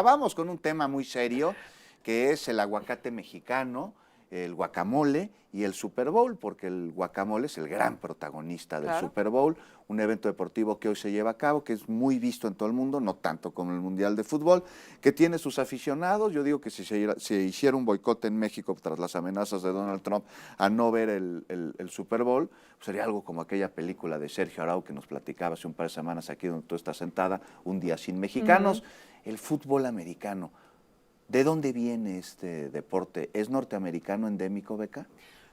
Vamos con un tema muy serio, que es el aguacate mexicano, el guacamole y el Super Bowl, porque el guacamole es el gran protagonista del Super Bowl, un evento deportivo que hoy se lleva a cabo, que es muy visto en todo el mundo, no tanto como el Mundial de Fútbol, que tiene sus aficionados. Yo digo que si se hiciera un boicot en México tras las amenazas de Donald Trump a no ver el Super Bowl, pues sería algo como aquella película de Sergio Arau que nos platicaba hace un par de semanas aquí donde tú estás sentada, Un día sin mexicanos. El fútbol americano. ¿De dónde viene este deporte? ¿Es norteamericano endémico, Beca?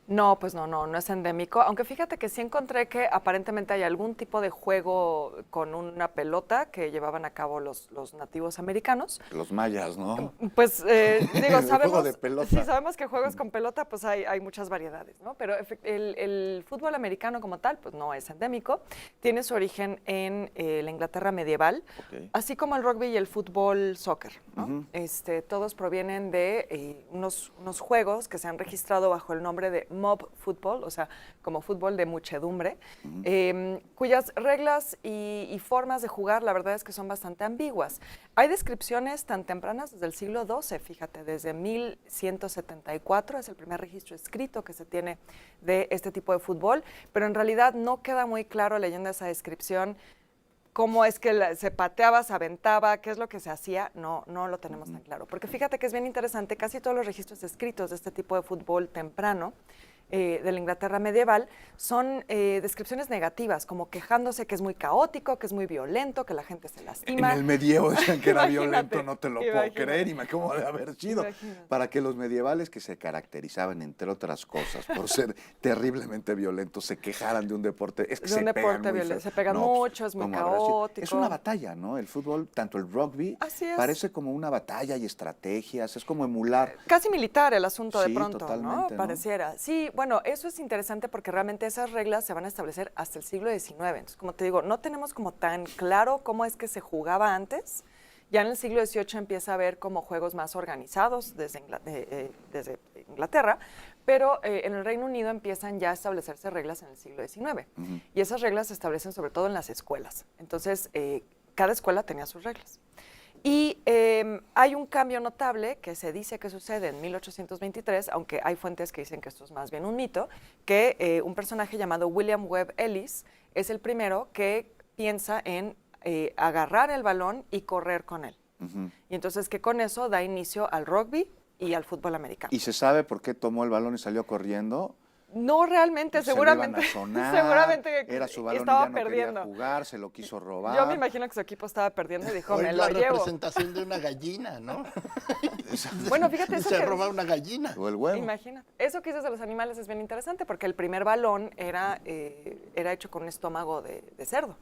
No, pues no es endémico, aunque fíjate que sí encontré que aparentemente hay algún tipo de juego con una pelota que llevaban a cabo los nativos americanos. Los mayas, ¿no? Pues digo, juego de pelota. sí sabemos que juegos con pelota pues hay muchas variedades, ¿no? Pero el fútbol americano como tal pues no es endémico, tiene su origen en la Inglaterra medieval, así como el rugby y el fútbol soccer, ¿no? Todos provienen de unos juegos que se han registrado bajo el nombre de mob football, o sea, como fútbol de muchedumbre, cuyas reglas y formas de jugar, la verdad es que son bastante ambiguas. Hay descripciones tan tempranas desde el siglo XII, fíjate, desde 1174 es el primer registro escrito que se tiene de este tipo de fútbol, pero en realidad no queda muy claro leyendo esa descripción cómo es que se pateaba, se aventaba, qué es lo que se hacía, no lo tenemos tan claro. Porque fíjate que es bien interesante, casi todos los registros escritos de este tipo de fútbol temprano, de la Inglaterra medieval, son descripciones negativas, como quejándose que es muy caótico, que es muy violento, que la gente se lastima. En el medievo decían que era violento, no te lo puedo creer, y cómo debe haber sido. Para que los medievales, que se caracterizaban, entre otras cosas, por ser terriblemente violentos, se quejaran de un deporte, es que se pegan muy feo. Se pegan mucho, es muy caótico. Es una batalla, ¿no? El fútbol, tanto el rugby, parece como una batalla y estrategias, es como emular. Casi militar el asunto de pronto, totalmente, ¿no? Pareciera. Sí, bueno, eso es interesante porque realmente esas reglas se van a establecer hasta el siglo XIX. Entonces, como te digo, no tenemos como tan claro cómo es que se jugaba antes. Ya en el siglo XVIII empieza a haber como juegos más organizados desde Inglaterra, pero en el Reino Unido empiezan ya a establecerse reglas en el siglo XIX. Y esas reglas se establecen sobre todo en las escuelas. Entonces, cada escuela tenía sus reglas. Y hay un cambio notable que se dice que sucede en 1823, aunque hay fuentes que dicen que esto es más bien un mito, que un personaje llamado William Webb Ellis es el primero que piensa en agarrar el balón y correr con él. Y entonces que con eso da inicio al rugby y al fútbol americano. ¿Y se sabe por qué tomó el balón y salió corriendo? No seguramente. Seguramente era su balón estaba y ya no perdiendo. Quería jugar, se lo quiso robar. Yo me imagino que su equipo estaba perdiendo y dijo, me lo llevo. La representación de una gallina, ¿no? Bueno, fíjate eso. Se roba una gallina. O el huevo. Imagínate. Eso que dices de los animales es bien interesante porque el primer balón era hecho con un estómago de cerdo,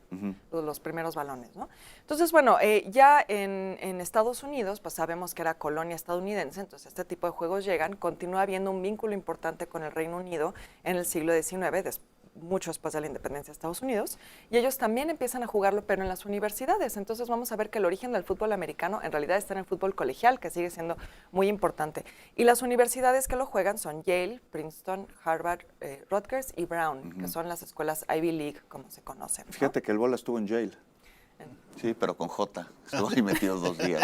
los primeros balones, ¿no? Entonces, bueno, ya en Estados Unidos, pues sabemos que era colonia estadounidense, entonces este tipo de juegos llegan, continúa habiendo un vínculo importante con el Reino Unido en el siglo XIX, mucho después de la independencia de Estados Unidos, y ellos también empiezan a jugarlo, pero en las universidades. Entonces vamos a ver que el origen del fútbol americano en realidad está en el fútbol colegial, que sigue siendo muy importante. Y las universidades que lo juegan son Yale, Princeton, Harvard, Rutgers y Brown, que son las escuelas Ivy League, como se conocen, ¿no? Fíjate que el Bola estuvo en Yale. Sí, pero con J. Estuvo ahí metido 2 días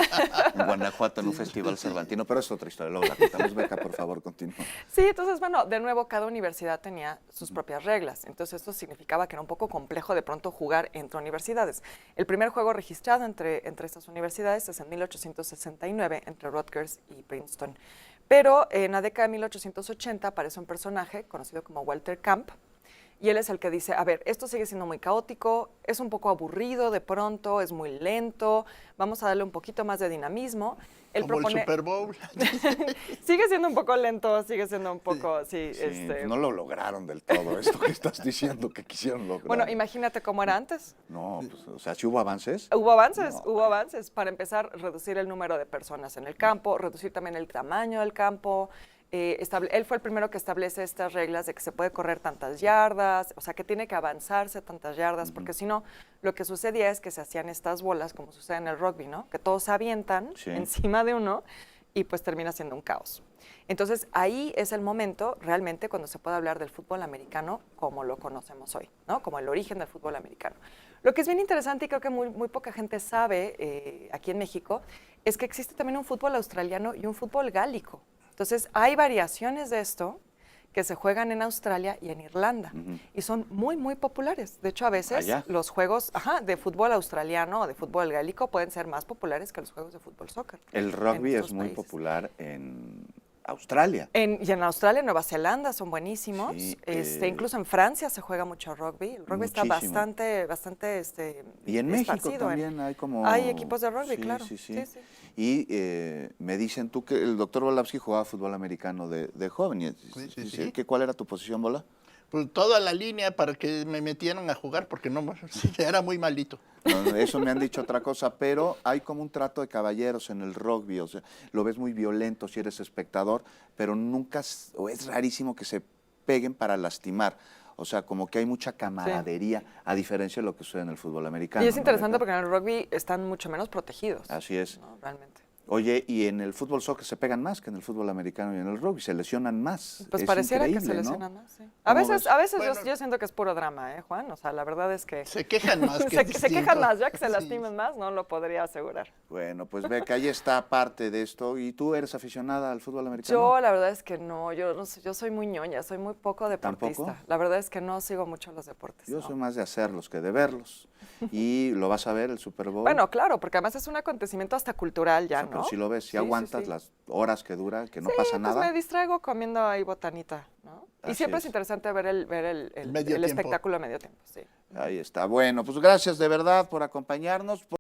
en Guanajuato en un festival cervantino, pero es otra historia. Luego la contamos. Beca, por favor, continúa. Sí, entonces, bueno, de nuevo, cada universidad tenía sus propias reglas. Entonces, esto significaba que era un poco complejo de pronto jugar entre universidades. El primer juego registrado entre estas universidades es en 1869, entre Rutgers y Princeton. Pero en la década de 1880 aparece un personaje conocido como Walter Camp, y él es el que dice, a ver, esto sigue siendo muy caótico, es un poco aburrido de pronto, es muy lento, vamos a darle un poquito más de dinamismo. Él como el Super Bowl. Sigue siendo un poco lento, sigue siendo un poco, No lo lograron del todo, esto que estás diciendo que quisieron lograr. Bueno, imagínate cómo era antes. No, pues, o sea, ¿sí hubo avances? Hubo avances. Para empezar, reducir el número de personas en el campo, reducir también el tamaño del campo. Él fue el primero que establece estas reglas de que se puede correr tantas yardas, o sea, que tiene que avanzarse tantas yardas, porque si no, lo que sucedía es que se hacían estas bolas, como sucede en el rugby, ¿no? Que todos se avientan encima de uno y pues termina siendo un caos. Entonces ahí es el momento realmente cuando se puede hablar del fútbol americano como lo conocemos hoy, ¿no? Como el origen del fútbol americano. Lo que es bien interesante y creo que muy poca gente sabe aquí en México es que existe también un fútbol australiano y un fútbol gálico. Entonces hay variaciones de esto que se juegan en Australia y en Irlanda y son muy populares. De hecho, a veces los juegos de fútbol australiano o de fútbol gálico pueden ser más populares que los juegos de fútbol soccer. El rugby es muy popular en Australia. Y en Australia, Nueva Zelanda son buenísimos. Sí, incluso en Francia se juega mucho rugby. El rugby está bastante y en México también hay equipos de rugby, claro. Sí. Y me dicen tú que el doctor Volapsky jugaba fútbol americano de joven. Sí. ¿Cuál era tu posición, Bola? Pues toda la línea para que me metieran a jugar porque no, era muy malito. No, eso me han dicho otra cosa, pero hay como un trato de caballeros en el rugby, o sea, lo ves muy violento si eres espectador, pero nunca, o es rarísimo que se peguen para lastimar. O sea, como que hay mucha camaradería, a diferencia de lo que sucede en el fútbol americano. Y es interesante porque en el rugby están mucho menos protegidos. Así es. ¿No? Realmente. Oye, y en el fútbol soccer se pegan más que en el fútbol americano y en el rugby, se lesionan más. Pues pareciera que se lesionan más, sí. A veces bueno, yo siento que es puro drama, Juan? O sea, la verdad es que... Se quejan más que se quejan más, ya que se lastimen más, no lo podría asegurar. Bueno, pues ve que ahí está parte de esto. ¿Y tú eres aficionada al fútbol americano? Yo la verdad es que no, yo soy muy ñoña, soy muy poco deportista. ¿Tampoco? La verdad es que no sigo mucho los deportes. Yo soy más de hacerlos que de verlos. ¿Y lo vas a ver el Super Bowl? Bueno, claro, porque además es un acontecimiento hasta cultural ya, o sea, ¿no? Pero si lo ves, si aguantas las horas que dura, que no pasa nada. Pues me distraigo comiendo ahí botanita, ¿no? Y siempre es interesante ver el espectáculo a medio tiempo, sí. Ahí está. Bueno, pues gracias de verdad por acompañarnos.